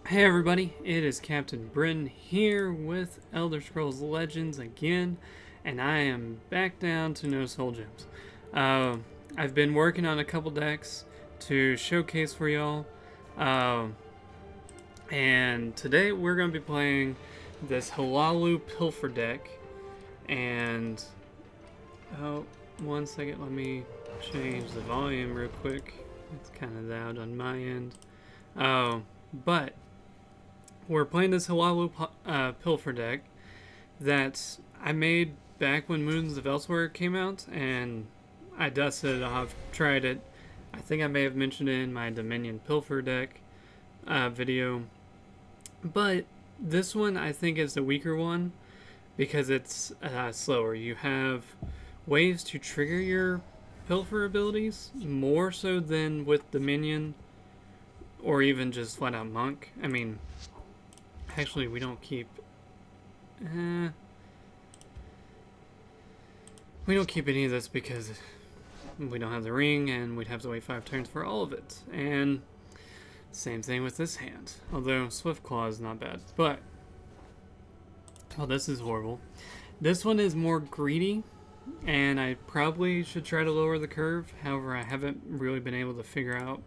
Hey everybody, it is Captain Britten here with Elder Scrolls Legends again, and I am back down to no soul gems. I've been working on a couple decks to showcase for y'all, and today we're going to be playing this Hlaalu Pilfer deck, and, oh, one second, let me change the volume real quick. It's kind of loud on my end. But we're playing this Hlaalu Pilfer deck that I made back when Moons of Elsweyr came out, and I dusted it off, tried it. I think I may have mentioned it in my Dominion Pilfer deck video, but this one I think is the weaker one because it's slower. You have ways to trigger your Pilfer abilities more so than with Dominion or even just flat out Monk. I mean, actually, we don't keep. We don't keep any of this because we don't have the ring, and we'd have to wait 5 turns for all of it. And same thing with this hand. Although Swift Claw is not bad, but oh, this is horrible. This one is more greedy, and I probably should try to lower the curve. However, I haven't really been able to figure out.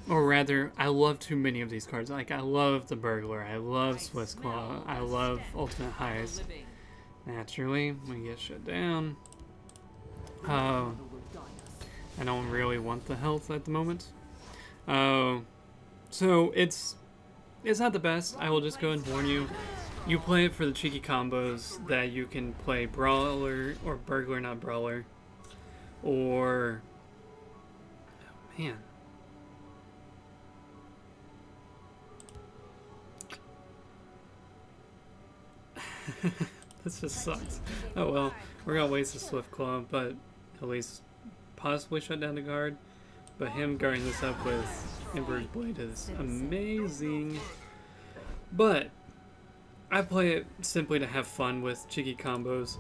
Or rather, I love too many of these cards. Like, I love the Burglar, I love Swiss Claw, I love Ultimate Heist. Naturally, we get shut down. I don't really want the health at the moment. So it's not the best. I will just go and warn you. You play it for the cheeky combos that you can play Brawler or Burglar, not Brawler. Or... oh, man. This just sucks. Oh well, we're gonna waste a Swift Claw, but at least possibly shut down the guard. But him guarding this up with Emperor's Blade is amazing. But I play it simply to have fun with cheeky combos.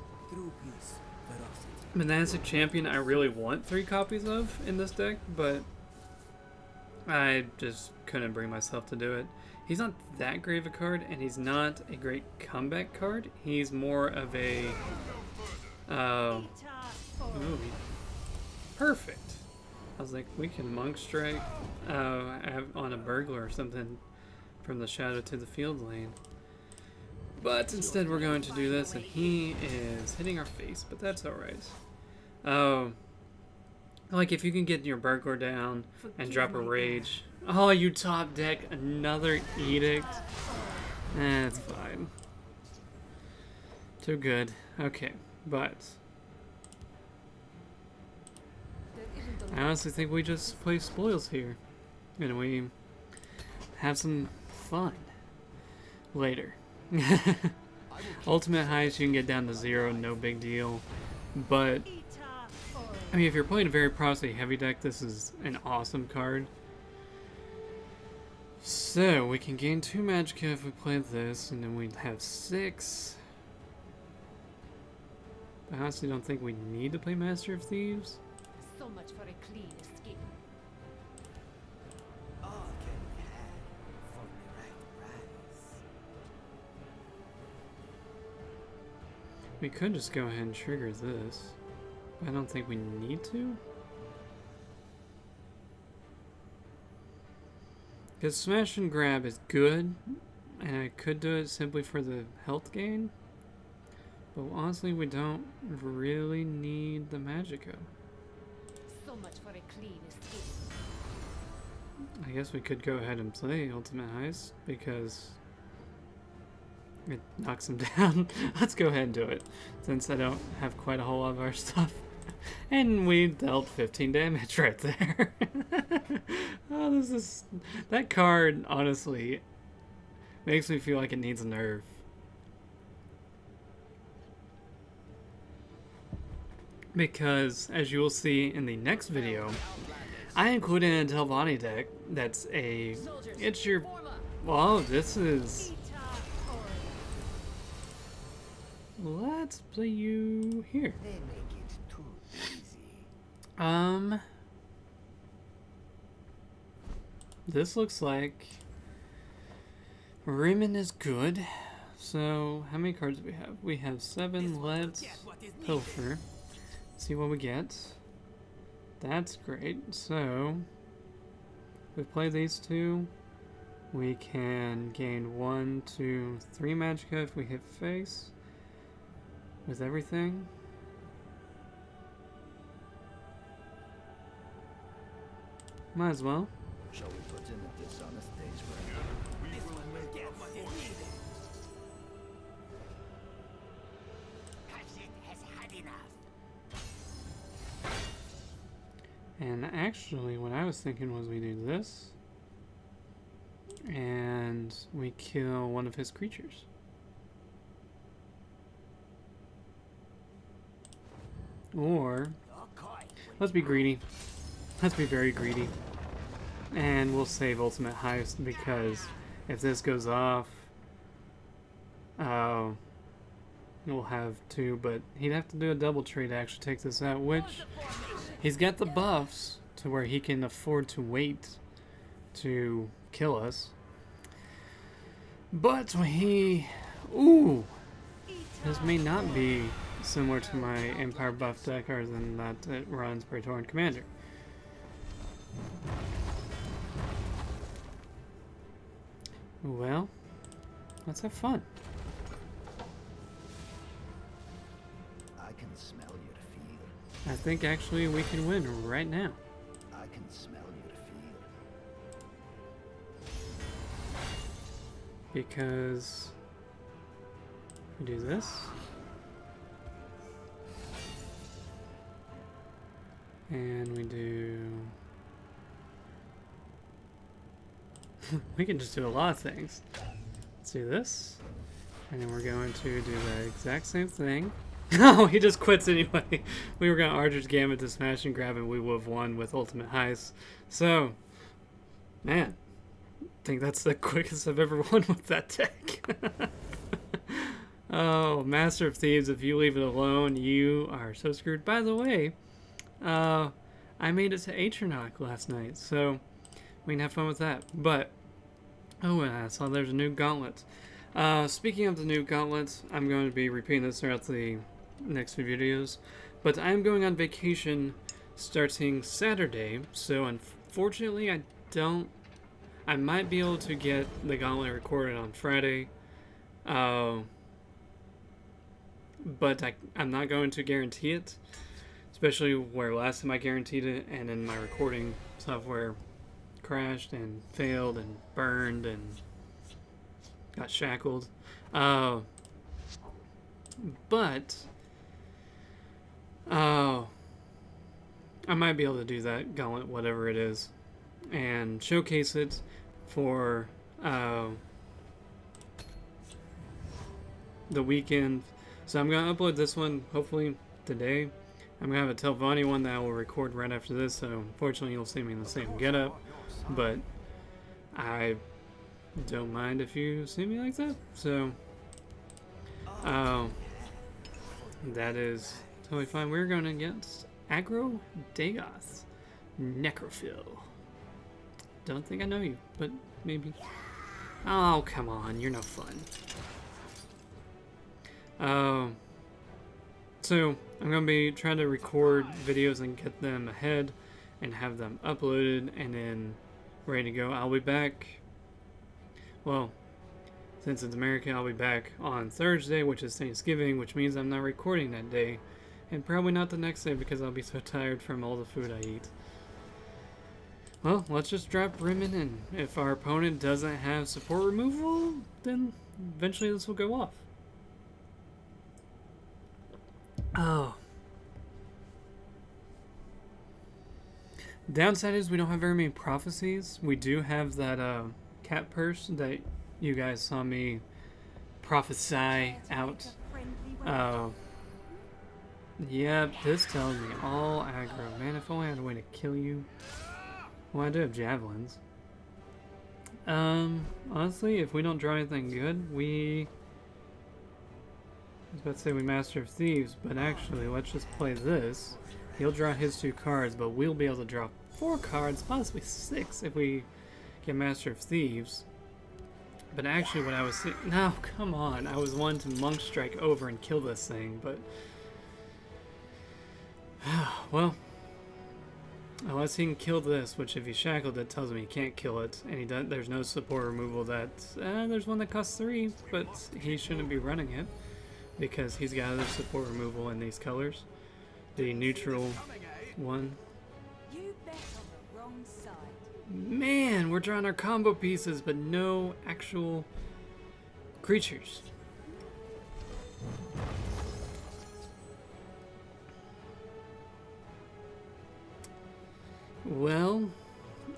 And as a champion, I really want 3 copies of in this deck, but I just couldn't bring myself to do it. He's not that great of a card, and he's not a great comeback card. He's more of a... perfect. I was like, we can Monk Strike on a Burglar or something from the shadow to the field lane. But instead we're going to do this, and he is hitting our face, but that's alright. Like, if you can get your Burglar down and drop a Rage... oh, you top deck another Edict. That's fine. Too good. Okay, but I honestly think we just play spoils here, and we have some fun later. Ultimate Heist, you can get down to 0, no big deal. But I mean, if you're playing a very Prosody heavy deck, this is an awesome card. So, we can gain 2 Magicka if we play this, and then we'd have 6. I honestly don't think we need to play Master of Thieves. So much for a clean escape. We could just go ahead and trigger this, but I don't think we need to. Because Smash and Grab is good, and I could do it simply for the health gain, but honestly we don't really need the Magicka. So much for a clean escape. I guess we could go ahead and play Ultimate Heist, because it knocks him down. Let's go ahead and do it, since I don't have quite a whole lot of our stuff. And we dealt 15 damage right there. Oh, that card, honestly, makes me feel like it needs a nerf. Because, as you will see in the next video, I included in a Telvanni deck that's a... it's your... well, this is... let's play you here. This looks like Raymond is good. So, how many cards do we have? We have 7. Let's pilfer. See what we get. That's great. So, we play these 2. We can gain 1, 2, 3 magicka if we hit face. With everything. Might as well. Shall we put in a dishonest day's work? This one will get what is needed. Khajiit has had enough. And actually, what I was thinking was we do this. And we kill one of his creatures. Or, let's be greedy. Let's be very greedy. And we'll save Ultimate Heist because if this goes off, we'll have 2, but he'd have to do a double trade to actually take this out, which he's got the buffs to where he can afford to wait to kill us. But he... Ooh! This may not be similar to my Empire buff deck, other than that it runs Praetorian Commander. Well, let's have fun. I can smell you to feel. I think actually we can win right now. I can smell you to feel. Because we do this. And we do... we can just do a lot of things. Let's do this. And then we're going to do the exact same thing. No, he just quits anyway. We were going to Archer's Gambit to smash and grab, and we would have won with Ultimate Heist. So, man, I think that's the quickest I've ever won with that deck. Oh, Master of Thieves, if you leave it alone, you are so screwed. By the way, I made it to Atronach last night, so we can have fun with that. But, oh, I saw there's a new gauntlet. Speaking of the new gauntlets, I'm going to be repeating this throughout the next few videos, but I'm going on vacation starting Saturday, so unfortunately I might be able to get the gauntlet recorded on Friday, but I'm not going to guarantee it, especially where last time I guaranteed it and then my recording software crashed and failed and burned and got shackled. But I might be able to do that gauntlet, whatever it is, and showcase it for the weekend. So I'm going to upload this one hopefully today. I'm going to have a Telvanni one that I will record right after this, so unfortunately you'll see me in the same getup, but I don't mind if you see me like that. So that is totally fine. We're going against Aggro Dagoth Necrophil. Don't think I know you, but maybe. Oh, come on, you're no fun. So I'm going to be trying to record videos and get them ahead and have them uploaded and then ready to go. I'll be back, well, since it's America, I'll be back on Thursday, which is Thanksgiving, which means I'm not recording that day, and probably not the next day because I'll be so tired from all the food I eat. Well, let's just drop Rimmon, and if our opponent doesn't have support removal, then eventually this will go off. Oh. Downside is we don't have very many prophecies. We do have that cat purse that you guys saw me prophesy out. Yep, this tells me all aggro. Man, if only I had a way to kill you. Well, I do have javelins. Honestly, if we don't draw anything good, I was about to say we Master of Thieves, but actually, let's just play this. He'll draw his 2 cards, but we'll be able to draw 4 cards, possibly 6 if we get Master of Thieves. But actually what I was saying, no, come on. I was wanting to monk strike over and kill this thing, but well, unless he can kill this, which if he's shackled, it tells me he can't kill it, and he does, there's no support removal. There's one that costs 3, but he shouldn't be running it because he's got other support removal in these colors. The neutral one. You bet on the wrong side. Man, we're drawing our combo pieces, but no actual creatures. Well,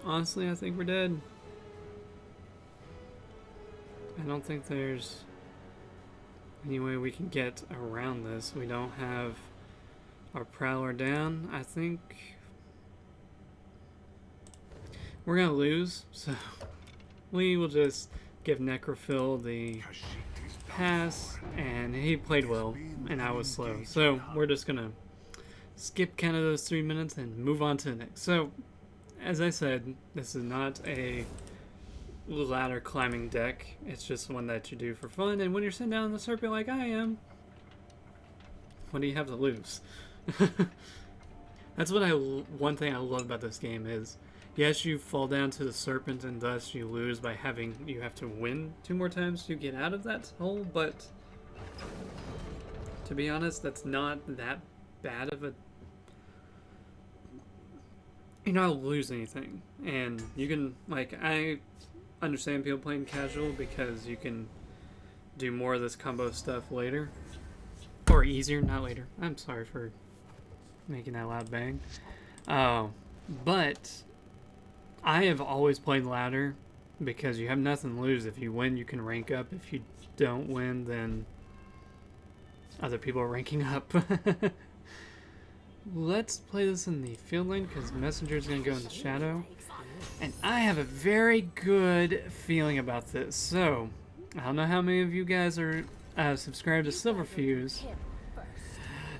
honestly, I think we're dead. I don't think there's any way we can get around this. We don't have our Prowler down. I think we're gonna lose, so we will just give Necrophil the pass, and he played well, and I was slow. So we're just gonna skip kind of those 3 minutes and move on to the next. So, as I said, this is not a ladder climbing deck. It's just one that you do for fun, and when you're sitting down on the serpent like I am, what do you have to lose? That's what one thing I love about this game is, yes, you fall down to the serpent and thus you lose by you have to win 2 more times to get out of that hole, but to be honest, that's not that bad of a... You're not lose anything, and you can, like, I understand people playing casual because you can do more of this combo stuff later, or easier, not later. I'm sorry for making that loud bang. But I have always played ladder because you have nothing to lose. If you win, you can rank up. If you don't win, then other people are ranking up. Let's play this in the field lane because Messenger is going to go in the shadow. And I have a very good feeling about this. So, I don't know how many of you guys are subscribed to Silverfuse.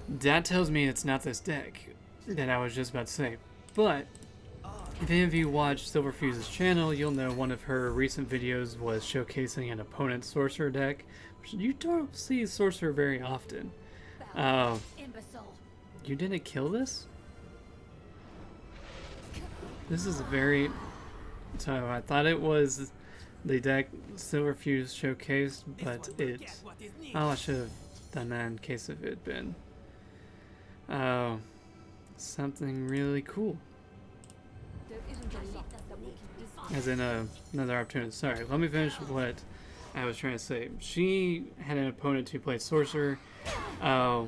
That tells me it's not this deck that I was just about to say. But, if any of you watch Silverfuse's channel, you'll know one of her recent videos was showcasing an opponent Sorcerer deck, which you don't see Sorcerer very often. You didn't kill this? This is very... So I thought it was the deck Silverfuse showcased, but it... Oh, I should have done that in case of it been. Something really cool. As in another opportunity. Sorry, let me finish what I was trying to say. She had an opponent who played Sorcerer,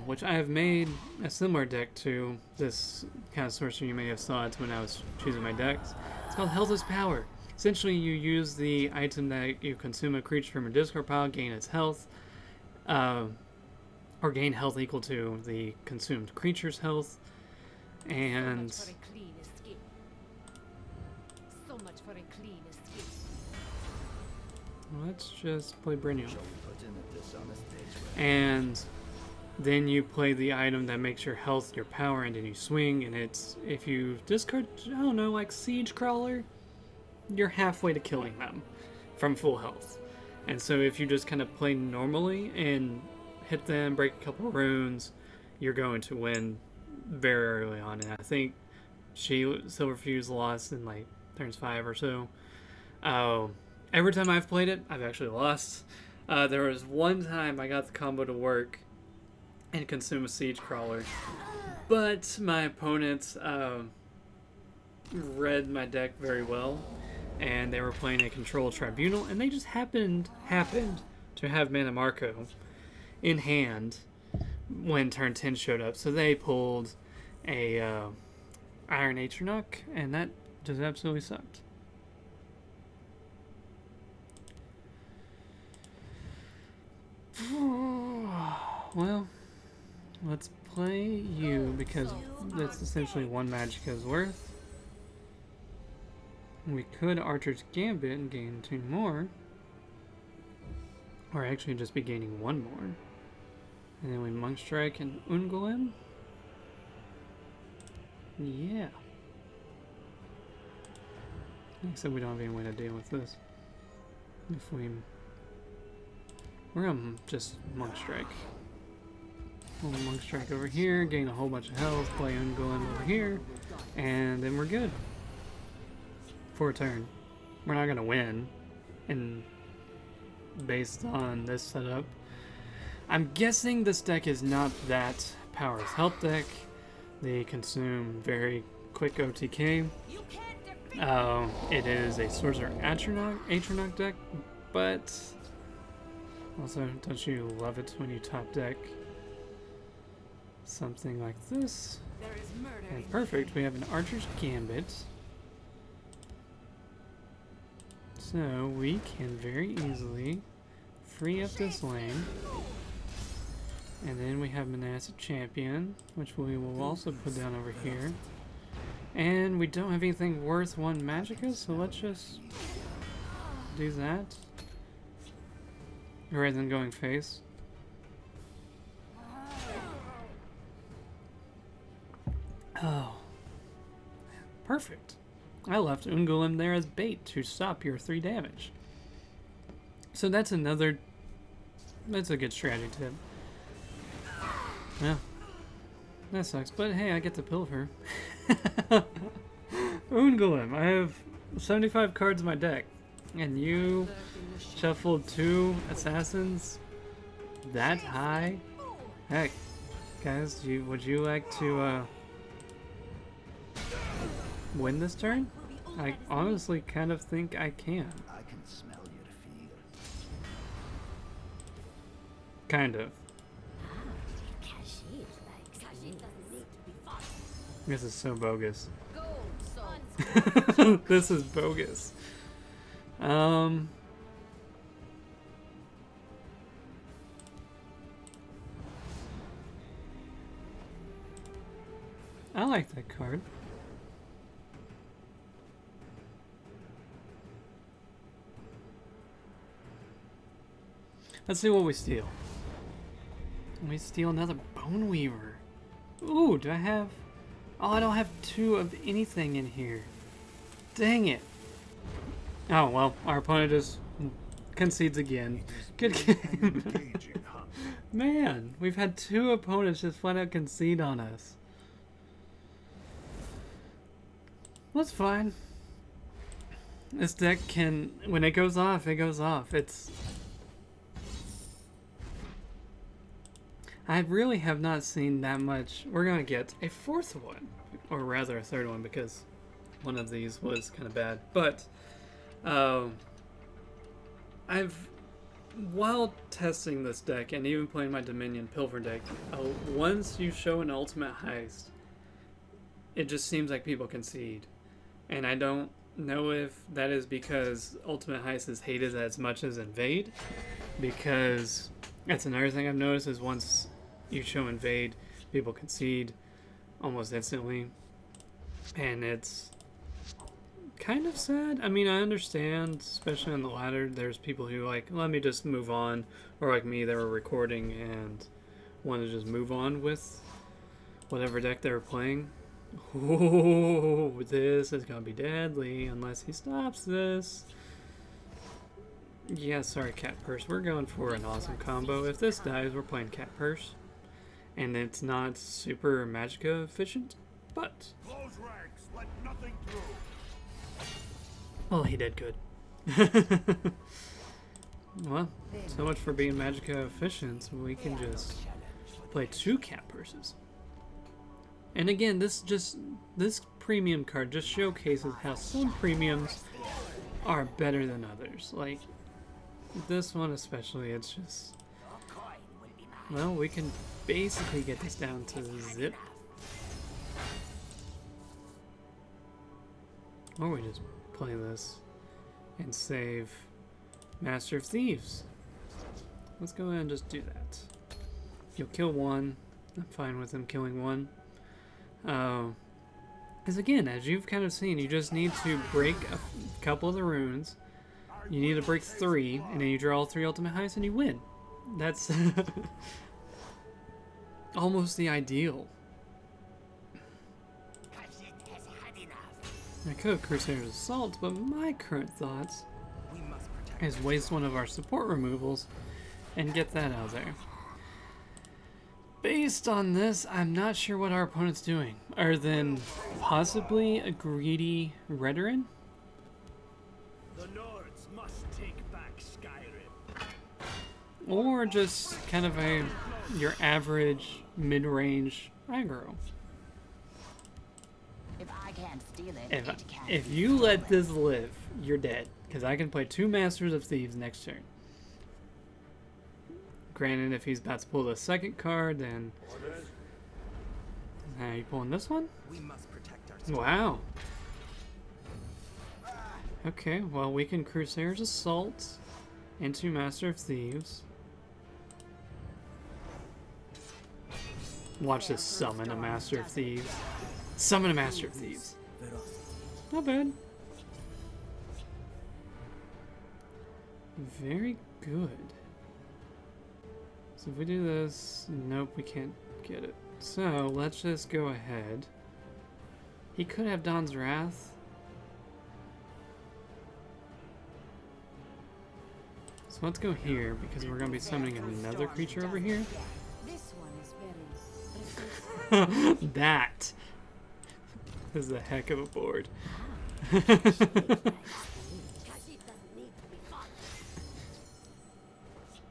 which I have made a similar deck to this kind of Sorcerer. You may have saw it when I was choosing my decks. It's called Health is Power. Essentially, you use the item that you consume a creature from your discard pile, gain its health, or gain health equal to the consumed creature's health, and let's just play Brynjolf. And then you play the item that makes your health your power, and then you swing, and it's, if you discard, I don't know, like Siege Crawler, you're halfway to killing them from full health. And so if you just kind of play normally and hit them, break a couple runes, you're going to win very early on. And I think Silverfuse lost in like turns 5 or so. Every time I've played it, I've actually lost. There was one time I got the combo to work and consume a Siege Crawler, but my opponents read my deck very well, and they were playing a Control Tribunal, and they just happened to have Mana Marco in hand when turn 10 showed up, so they pulled a Iron Atronach, and that just absolutely sucked. Well, let's play you because that's essentially 1 Magicka's worth. We could Archer's Gambit and gain 2 more, or actually just be gaining 1 more. And then we Monk Strike and Ungolem. Yeah. Except we don't have any way to deal with this. If we We're gonna just Monk Strike. We'll Monk Strike over here, gain a whole bunch of health, play Ungolem over here, and then we're good. For a turn. We're not gonna win, and based on this setup, I'm guessing this deck is not that Power's Help deck. They consume very quick OTK. It is a Sorcerer Atronach deck, but also, don't you love it when you top deck something like this? There is murder. And perfect, we have an Archer's Gambit. So we can very easily free up this lane. And then we have Monastic Champion, which we will also put down over here. And we don't have anything worth one Magicka, so let's just do that. Rather than going face. Oh. Perfect. I left Ungolem there as bait to stop your 3 damage. So that's a good strategy tip. Yeah. That sucks, but hey, I get to Pilfer. Ungolem, I have 75 cards in my deck, and you shuffled 2 assassins that high? Heck, guys, would you like to win this turn? I honestly kind of think I can. I can smell your fear. Kind of. This is so bogus. This is bogus. I like that card. Let's see what we steal. We steal another Bone Weaver. Ooh, do I have... Oh, I don't have 2 of anything in here. Dang it. Oh, well, our opponent just concedes again. Good game. Man, we've had 2 opponents just flat out concede on us. That's fine. This deck can... When it goes off, it goes off. It's... I really have not seen that much. We're going to get a 4th one. Or rather a 3rd one, because one of these was kind of bad. But, while testing this deck, and even playing my Dominion Pilfer deck, once you show an ultimate heist, it just seems like people concede. And I don't know if that is because ultimate heist is hated as much as invade. Because that's another thing I've noticed is once you show invade, people concede almost instantly, and it's kind of sad. I mean, I understand, especially on the ladder, there's people who like, let me just move on, or like me, they were recording and wanted to just move on with whatever deck they were playing. Oh, this is gonna be deadly unless he stops this. Yeah, sorry, Cat Purse. We're going for an awesome combo. If this dies, we're playing Cat Purse. And it's not super Magicka efficient, but... Close ranks, let nothing through. Well, he did good. Well, so much for being Magicka efficient. We can just play 2 Cat Purses. And again, this premium card just showcases how some premiums are better than others. Like, this one especially, it's just... Well, we can basically get this down to zip. Or we just play this and save Master of Thieves. Let's go ahead and just do that. You'll kill 1. I'm fine with him killing 1. Because again, as you've kind of seen, you just need to break a couple of the runes. You need to break 3, and then you draw all 3 ultimate heists and you win. That's almost the ideal. I could have Crusader's Assault, but my current thoughts is waste one of our support removals and get that out of there. Based on this, I'm not sure what our opponent's doing, other than possibly a greedy Redoran. The Nords must take back Skyrim. Or just kind of your average mid-range aggro. If I can't steal it, it can't If you let this live, you're dead. Because I can play 2 Masters of Thieves next turn. Granted, if he's about to pull the second card, then... Are you pulling this one? We must protect ourselves. Wow. Okay, well, we can Crusader's Assault into Master of Thieves. Watch this summon a Master of Thieves. Summon a Master of Thieves. Not bad. Very good. So if we do this, nope, we can't get it. So let's just go ahead. He could have Dawn's Wrath. So let's go here because we're going to be summoning another creature over here. This one is very... That is a heck of a board. Khajiit doesn't need to be fought.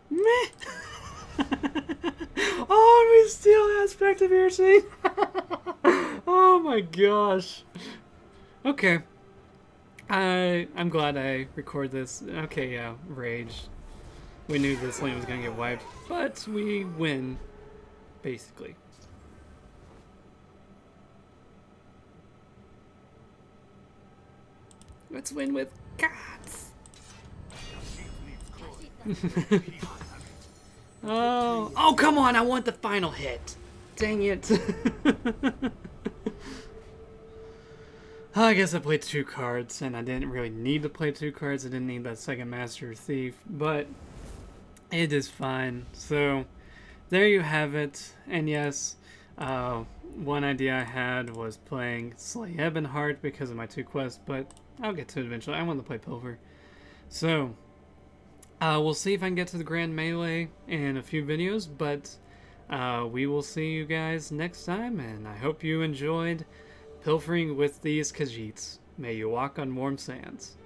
Meh. Oh, and we steal Aspect of Piercing. Oh my gosh. Okay. I'm glad I record this. Okay, yeah, Rage. We knew this lane was gonna get wiped, but we win, basically. Let's win with gods. Oh, come on! I want the final hit. Dang it! I guess I played 2 cards, and I didn't really need to play 2 cards. I didn't need that second Master Thief, but it is fine. So there you have it. And yes, one idea I had was playing Slay Ebonheart because of my 2 quests, but I'll get to it eventually. I want to play Pilfer. So we'll see if I can get to the Grand Melee in a few videos, but we will see you guys next time, and I hope you enjoyed pilfering with these Khajiits. May you walk on warm sands.